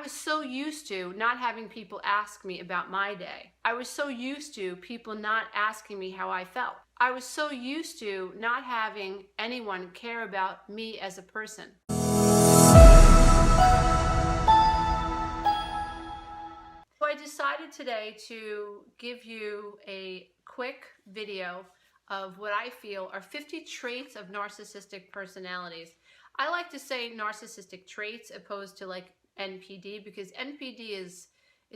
was so used to not having people ask me about my day. I was so used to people not asking me how I felt. I was so used to not having anyone care about me as a person. So I decided today to give you a quick video of what I feel are 50 traits of narcissistic personalities. I like to say narcissistic traits opposed to like NPD, because NPD is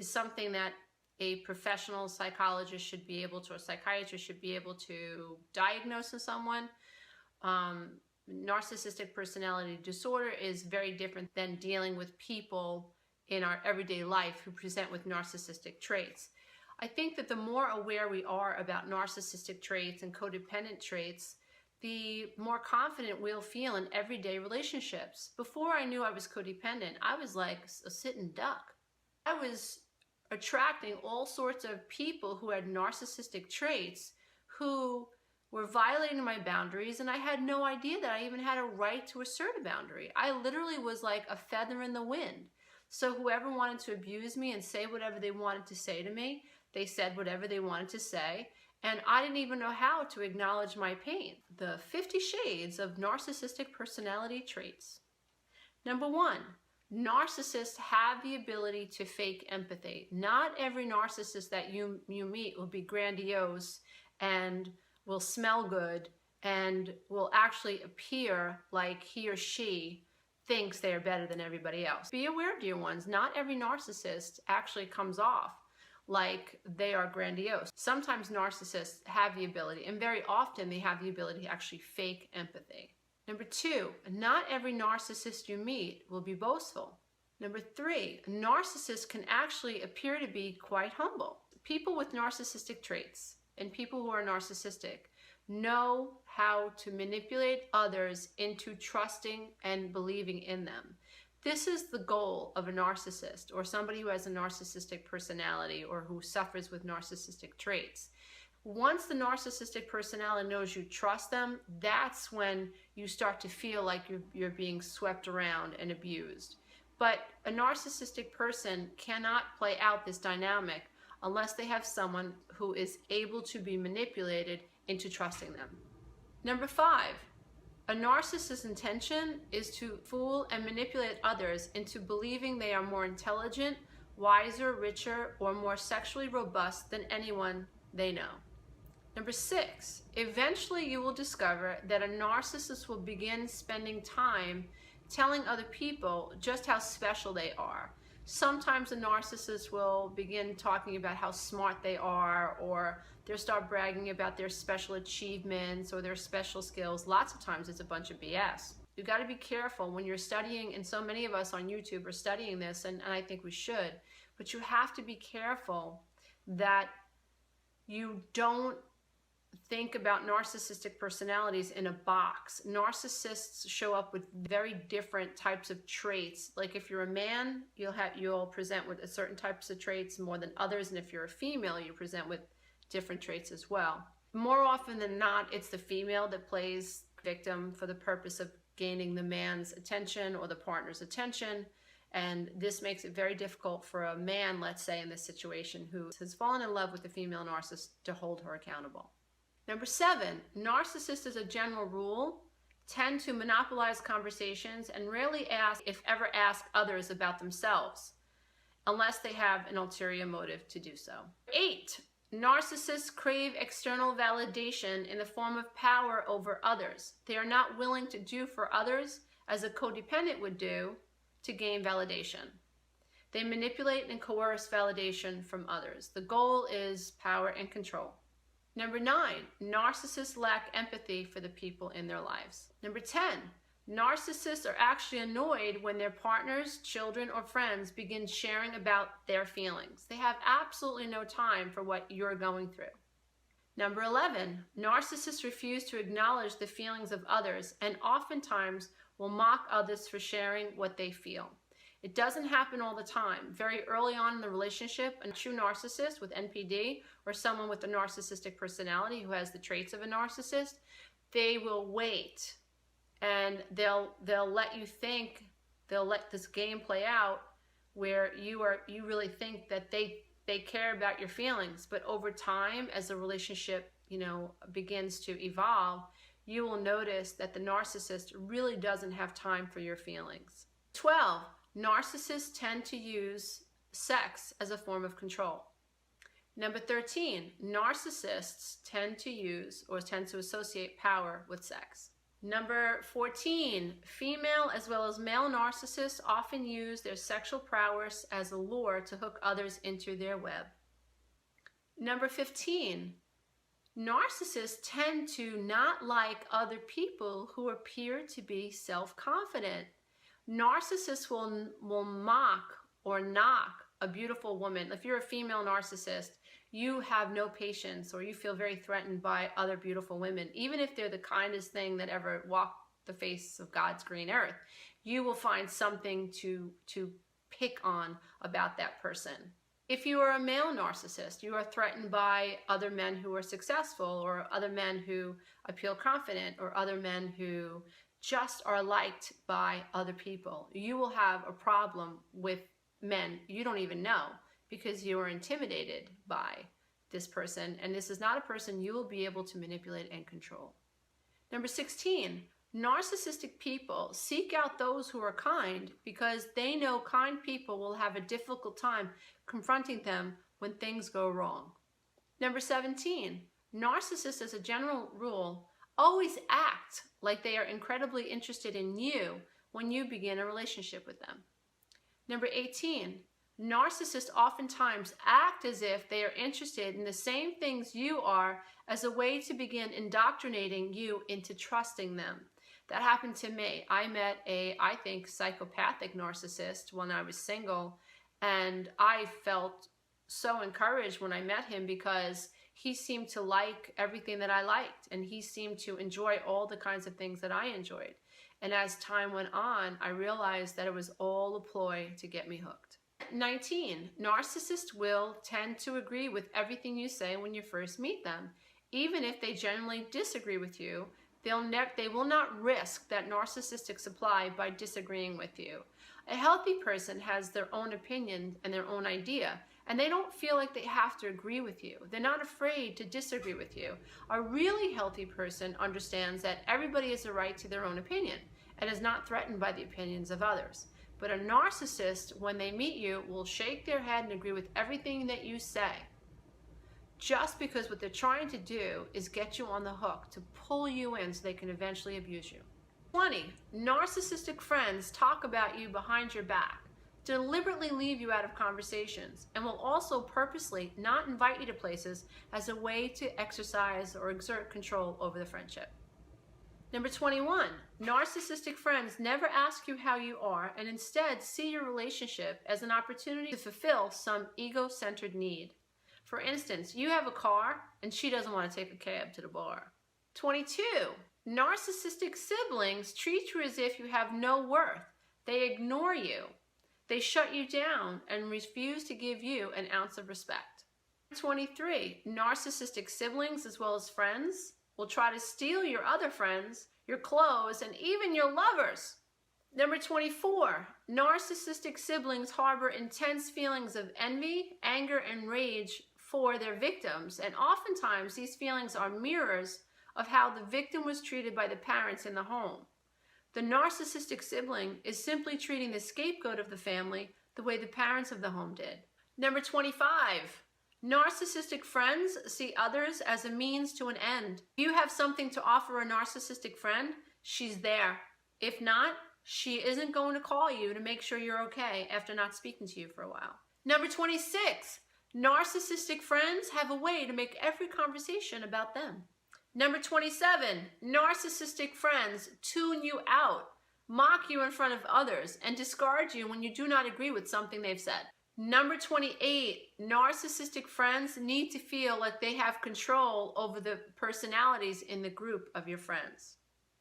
something that a professional psychologist should be able to, or psychiatrist should be able to diagnose in someone. Narcissistic personality disorder is very different than dealing with people in our everyday life who present with narcissistic traits. I think that the more aware we are about narcissistic traits and codependent traits, the more confident we'll feel in everyday relationships. Before I knew I was codependent, I was like a sitting duck. I was attracting all sorts of people who had narcissistic traits who were violating my boundaries, and I had no idea that I even had a right to assert a boundary. I literally was like a feather in the wind. So whoever wanted to abuse me and say whatever they wanted to say to me, they said whatever they wanted to say, and I didn't even know how to acknowledge my pain. The 50 shades of narcissistic personality traits. Number 1, narcissists have the ability to fake empathy. Not every narcissist that you meet will be grandiose and will smell good and will actually appear like he or she thinks they are better than everybody else. Be aware, dear ones, not every narcissist actually comes off like they are grandiose. Sometimes narcissists have the ability, and very often they have the ability to actually fake empathy. Number 2, not every narcissist you meet will be boastful. Number 3, narcissists can actually appear to be quite humble. People with narcissistic traits and people who are narcissistic know how to manipulate others into trusting and believing in them. This is the goal of a narcissist, or somebody who has a narcissistic personality or who suffers with narcissistic traits. Once the narcissistic personality knows you trust them, that's when you start to feel like you're being swept around and abused. But a narcissistic person cannot play out this dynamic unless they have someone who is able to be manipulated into trusting them. Number 5. A narcissist's intention is to fool and manipulate others into believing they are more intelligent, wiser, richer, or more sexually robust than anyone they know. Number 6, eventually you will discover that a narcissist will begin spending time telling other people just how special they are. Sometimes a narcissist will begin talking about how smart they are, or they'll start bragging about their special achievements or their special skills. Lots of times it's a bunch of BS. You've got to be careful when you're studying, and so many of us on YouTube are studying this, and I think we should, but you have to be careful that you don't think about narcissistic personalities in a box. Narcissists show up with very different types of traits. Like if you're a man, you'll present with certain types of traits more than others, and if you're a female, you present with different traits as well. More often than not, it's the female that plays victim for the purpose of gaining the man's attention or the partner's attention, and this makes it very difficult for a man, let's say in this situation, who has fallen in love with the female narcissist to hold her accountable. Number 7, narcissists as a general rule tend to monopolize conversations and rarely if ever ask others about themselves, unless they have an ulterior motive to do so. 8, narcissists crave external validation in the form of power over others. They are not willing to do for others as a codependent would do to gain validation. They manipulate and coerce validation from others. The goal is power and control. Number 9, narcissists lack empathy for the people in their lives. Number 10, narcissists are actually annoyed when their partners, children, or friends begin sharing about their feelings. They have absolutely no time for what you're going through. Number 11, narcissists refuse to acknowledge the feelings of others and oftentimes will mock others for sharing what they feel. It doesn't happen all the time. Very early on in the relationship, a true narcissist with NPD or someone with a narcissistic personality who has the traits of a narcissist, they will wait and they'll let you think, they'll let this game play out where you really think that they care about your feelings, but over time, as the relationship, begins to evolve, you will notice that the narcissist really doesn't have time for your feelings. 12, narcissists tend to use sex as a form of control. Number 13, narcissists tend to associate power with sex. Number 14, female as well as male narcissists often use their sexual prowess as a lure to hook others into their web. Number 15, narcissists tend to not like other people who appear to be self-confident. Narcissists will mock or knock a beautiful woman. If you're a female narcissist, you have no patience, or you feel very threatened by other beautiful women, even if they're the kindest thing that ever walked the face of God's green earth. You will find something to pick on about that person. If you are a male narcissist, you are threatened by other men who are successful, or other men who appear confident, or other men who just are liked by other people. You will have a problem with men you don't even know, because you are intimidated by this person, and this is not a person you will be able to manipulate and control. Number 16, narcissistic people seek out those who are kind because they know kind people will have a difficult time confronting them when things go wrong. Number 17, narcissists, as a general rule, always act like they are incredibly interested in you when you begin a relationship with them. Number 18, narcissists oftentimes act as if they are interested in the same things you are as a way to begin indoctrinating you into trusting them. That happened to me. I met I think, psychopathic narcissist when I was single, and I felt so encouraged when I met him because he seemed to like everything that I liked, and he seemed to enjoy all the kinds of things that I enjoyed. And as time went on, I realized that it was all a ploy to get me hooked. 19, narcissists will tend to agree with everything you say when you first meet them. Even if they generally disagree with you, they will not risk that narcissistic supply by disagreeing with you. A healthy person has their own opinion and their own idea, and they don't feel like they have to agree with you. They're not afraid to disagree with you. A really healthy person understands that everybody has a right to their own opinion and is not threatened by the opinions of others. But a narcissist, when they meet you, will shake their head and agree with everything that you say, just because what they're trying to do is get you on the hook, to pull you in so they can eventually abuse you. 20, narcissistic friends talk about you behind your back, deliberately leave you out of conversations, and will also purposely not invite you to places as a way to exercise or exert control over the friendship. Number 21, narcissistic friends never ask you how you are, and instead see your relationship as an opportunity to fulfill some ego-centered need. For instance, you have a car and she doesn't want to take a cab to the bar. 22, narcissistic siblings treat you as if you have no worth. They ignore you. They shut you down and refuse to give you an ounce of respect. 23, narcissistic siblings as well as friends will try to steal your other friends, your clothes, and even your lovers. Number 24, narcissistic siblings harbor intense feelings of envy, anger, and rage for their victims, and oftentimes these feelings are mirrors of how the victim was treated by the parents in the home. The narcissistic sibling is simply treating the scapegoat of the family the way the parents of the home did. Number 25, narcissistic friends see others as a means to an end. If you have something to offer a narcissistic friend, she's there. If not, she isn't going to call you to make sure you're okay after not speaking to you for a while. Number 26, narcissistic friends have a way to make every conversation about them. Number 27, narcissistic friends tune you out, mock you in front of others, and discard you when you do not agree with something they've said. Number 28, narcissistic friends need to feel like they have control over the personalities in the group of your friends.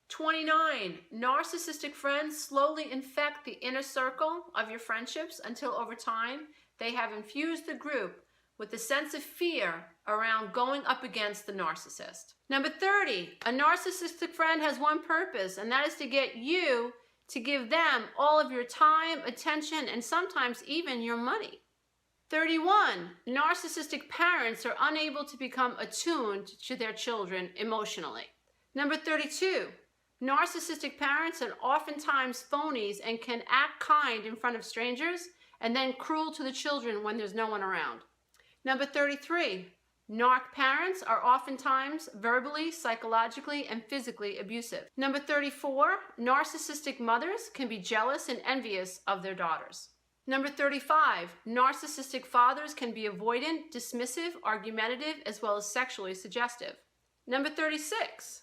29, narcissistic friends slowly infect the inner circle of your friendships until over time they have infused the group with a sense of fear around going up against the narcissist. Number 30, a narcissistic friend has one purpose, and that is to get you to give them all of your time, attention, and sometimes even your money. 31, narcissistic parents are unable to become attuned to their children emotionally. Number 32, narcissistic parents are oftentimes phonies and can act kind in front of strangers and then cruel to the children when there's no one around. Number 33, narc parents are oftentimes verbally, psychologically, and physically abusive. Number 34, narcissistic mothers can be jealous and envious of their daughters. Number 35, narcissistic fathers can be avoidant, dismissive, argumentative, as well as sexually suggestive. Number 36,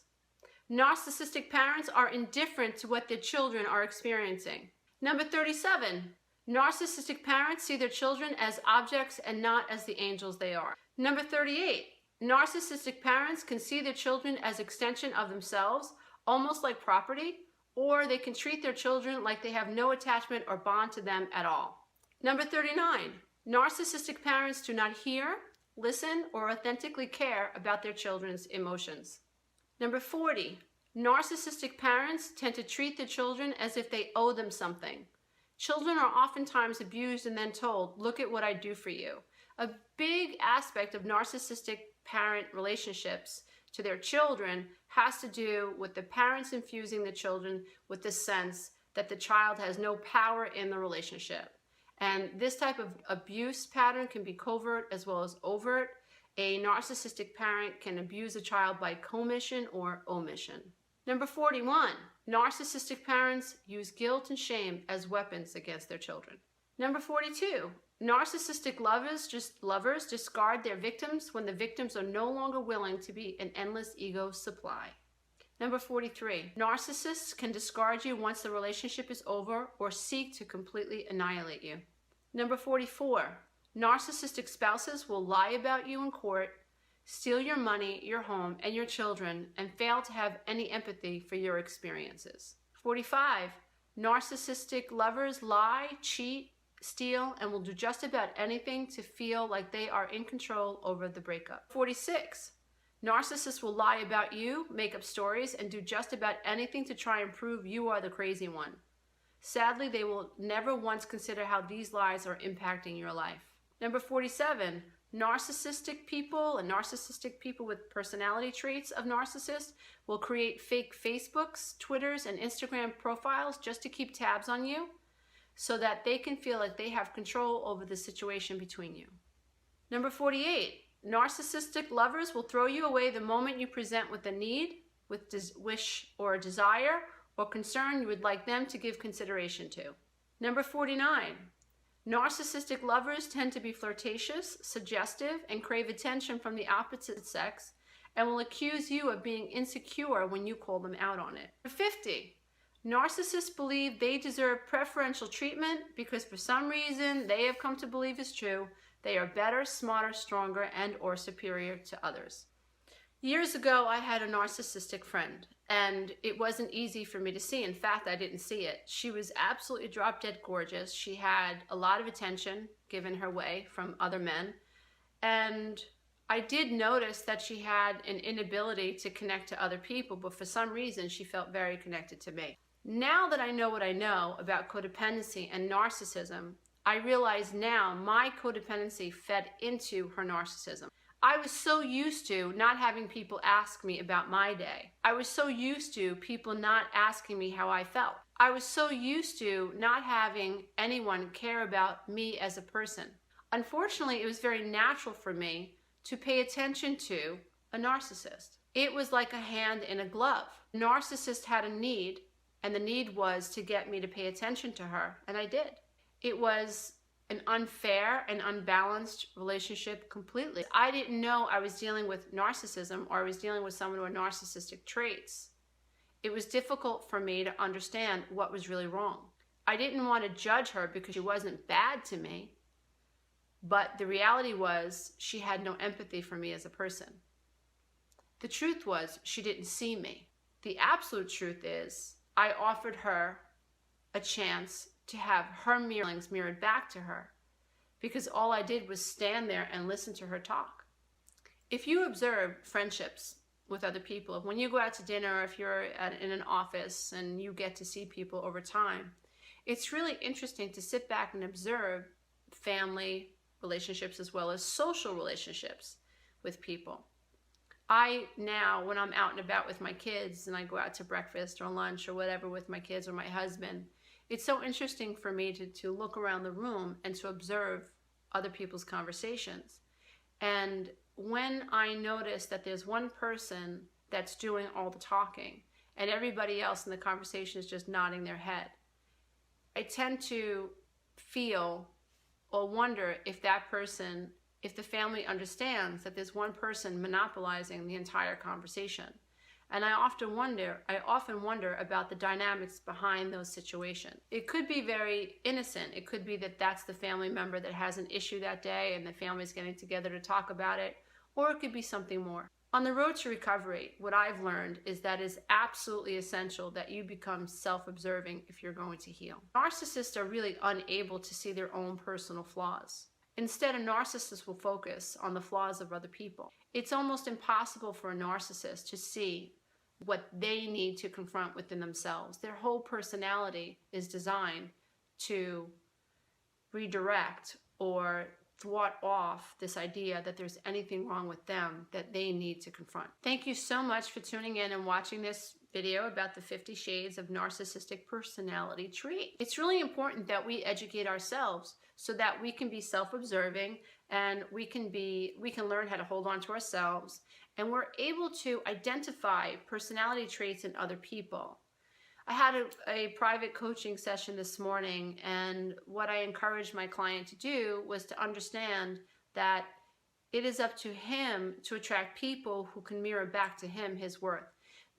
narcissistic parents are indifferent to what their children are experiencing. Number 37, narcissistic parents see their children as objects and not as the angels they are. Number 38, narcissistic parents can see their children as extension of themselves, almost like property, or they can treat their children like they have no attachment or bond to them at all. Number 39, narcissistic parents do not hear, listen, or authentically care about their children's emotions. Number 40, narcissistic parents tend to treat their children as if they owe them something. Children are oftentimes abused and then told, "Look at what I do for you." A big aspect of narcissistic parent relationships to their children has to do with the parents infusing the children with the sense that the child has no power in the relationship. And this type of abuse pattern can be covert as well as overt. A narcissistic parent can abuse a child by commission or omission. Number 41, narcissistic parents use guilt and shame as weapons against their children. Number 42, narcissistic lovers discard their victims when the victims are no longer willing to be an endless ego supply. Number 43, narcissists can discard you once the relationship is over or seek to completely annihilate you. Number 44, narcissistic spouses will lie about you in court, steal your money, your home, and your children, and fail to have any empathy for your experiences. 45, narcissistic lovers lie, cheat, steal, and will do just about anything to feel like they are in control over the breakup. 46, narcissists will lie about you, make up stories, and do just about anything to try and prove you are the crazy one. Sadly, they will never once consider how these lies are impacting your life. Number 47, narcissistic people and narcissistic people with personality traits of narcissists will create fake Facebooks, Twitters, and Instagram profiles just to keep tabs on you so that they can feel like they have control over the situation between you. Number 48, narcissistic lovers will throw you away the moment you present with a need, with wish or desire or concern you would like them to give consideration to. Number 49, narcissistic lovers tend to be flirtatious, suggestive, and crave attention from the opposite sex and will accuse you of being insecure when you call them out on it. Number 50, narcissists believe they deserve preferential treatment because for some reason they have come to believe is true, they are better, smarter, stronger, and or superior to others. Years ago, I had a narcissistic friend, and it wasn't easy for me to see. In fact, I didn't see it. She was absolutely drop-dead gorgeous. She had a lot of attention given her way from other men, and I did notice that she had an inability to connect to other people, but for some reason, she felt very connected to me. Now that I know what I know about codependency and narcissism, I realize now my codependency fed into her narcissism. I was so used to not having people ask me about my day. I was so used to people not asking me how I felt. I was so used to not having anyone care about me as a person. Unfortunately, it was very natural for me to pay attention to a narcissist. It was like a hand in a glove. The narcissist had a need, and the need was to get me to pay attention to her, and I did. It was an unfair and unbalanced relationship completely. I didn't know I was dealing with narcissism or I was dealing with someone who had narcissistic traits. It was difficult for me to understand what was really wrong. I didn't want to judge her because she wasn't bad to me, but the reality was she had no empathy for me as a person. The truth was she didn't see me. The absolute truth is I offered her a chance to have her feelings mirrored back to her because all I did was stand there and listen to her talk. If you observe friendships with other people. When you go out to dinner, or if you're in an office and you get to see people over time, it's really interesting to sit back and observe family relationships as well as social relationships with people. I now, when I'm out and about with my kids and I go out to breakfast or lunch or whatever with my kids or my husband, it's so interesting for me to look around the room and to observe other people's conversations. And when I notice that there's one person that's doing all the talking and everybody else in the conversation is just nodding their head, I tend to feel or wonder if that person, if the family understands that there's one person monopolizing the entire conversation. And I often wonder about the dynamics behind those situations. It could be very innocent. It could be that that's the family member that has an issue that day and the family's getting together to talk about it, or it could be something more. On the road to recovery, what I've learned is that it's absolutely essential that you become self-observing if you're going to heal. Narcissists are really unable to see their own personal flaws. Instead, a narcissist will focus on the flaws of other people. It's almost impossible for a narcissist to see what they need to confront within themselves. Their whole personality is designed to redirect or thwart off this idea that there's anything wrong with them that they need to confront. Thank you so much for tuning in and watching this video about the 50 Shades of Narcissistic Personality Trait. It's really important that we educate ourselves so that we can be self-observing and we can learn how to hold on to ourselves, and we're able to identify personality traits in other people. I had a private coaching session this morning, and what I encouraged my client to do was to understand that it is up to him to attract people who can mirror back to him his worth.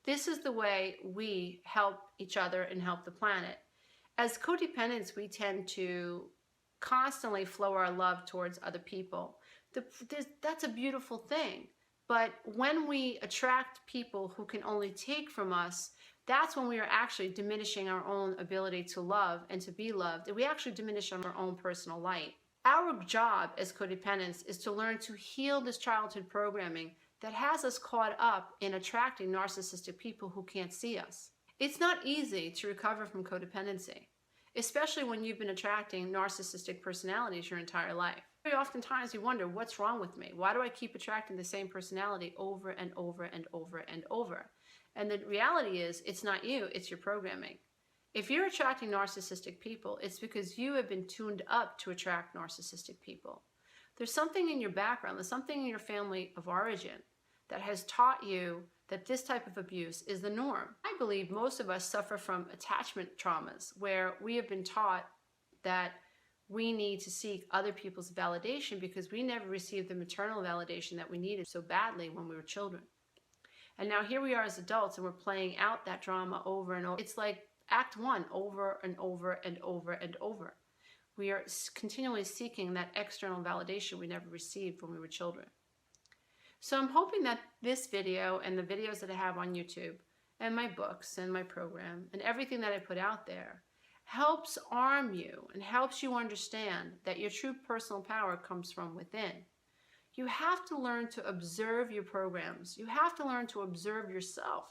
This is the way we help each other and help the planet. As codependents, we tend to constantly flow our love towards other people. That's a beautiful thing. But when we attract people who can only take from us, that's when we are actually diminishing our own ability to love and to be loved. And we actually diminish our own personal light. Our job as codependents is to learn to heal this childhood programming that has us caught up in attracting narcissistic people who can't see us. It's not easy to recover from codependency, especially when you've been attracting narcissistic personalities your entire life. Very oftentimes you wonder, what's wrong with me? Why do I keep attracting the same personality over and over and over and over? And the reality is, it's not you, it's your programming. If you're attracting narcissistic people, it's because you have been tuned up to attract narcissistic people. There's something in your background, there's something in your family of origin that has taught you that this type of abuse is the norm. I believe most of us suffer from attachment traumas where we have been taught that we need to seek other people's validation because we never received the maternal validation that we needed so badly when we were children. And now here we are as adults and we're playing out that drama over and over. It's like act one, over and over and over and over. We are continually seeking that external validation we never received when we were children. So I'm hoping that this video and the videos that I have on YouTube and my books and my program and everything that I put out there helps arm you and helps you understand that your true personal power comes from within. You have to learn to observe your programs. You have to learn to observe yourself.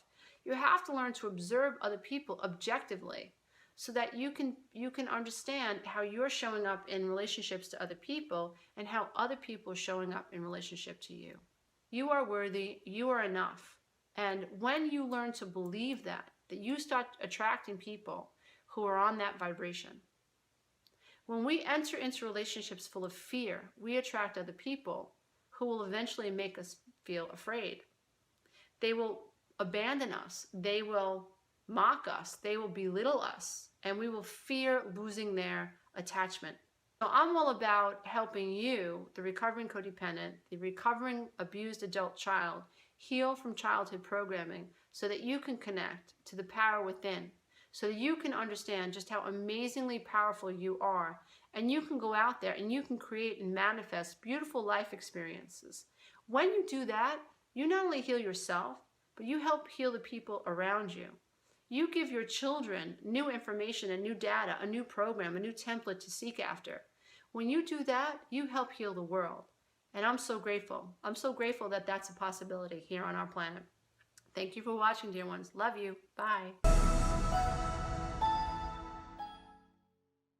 You have to learn to observe other people objectively so that you can understand how you're showing up in relationships to other people and how other people are showing up in relationship to you. You are worthy, you are enough. And when you learn to believe that you start attracting people who are on that vibration. When we enter into relationships full of fear, we attract other people who will eventually make us feel afraid. They will abandon us. They will mock us. They will belittle us. And we will fear losing their attachment. So I'm all about helping you, the recovering codependent, the recovering abused adult child, heal from childhood programming so that you can connect to the power within, so that you can understand just how amazingly powerful you are, and you can go out there and you can create and manifest beautiful life experiences. When you do that, you not only heal yourself, but you help heal the people around you. You give your children new information and new data, a new program, a new template to seek after. When you do that, you help heal the world. And I'm so grateful. I'm so grateful that that's a possibility here on our planet. Thank you for watching, dear ones. Love you. Bye.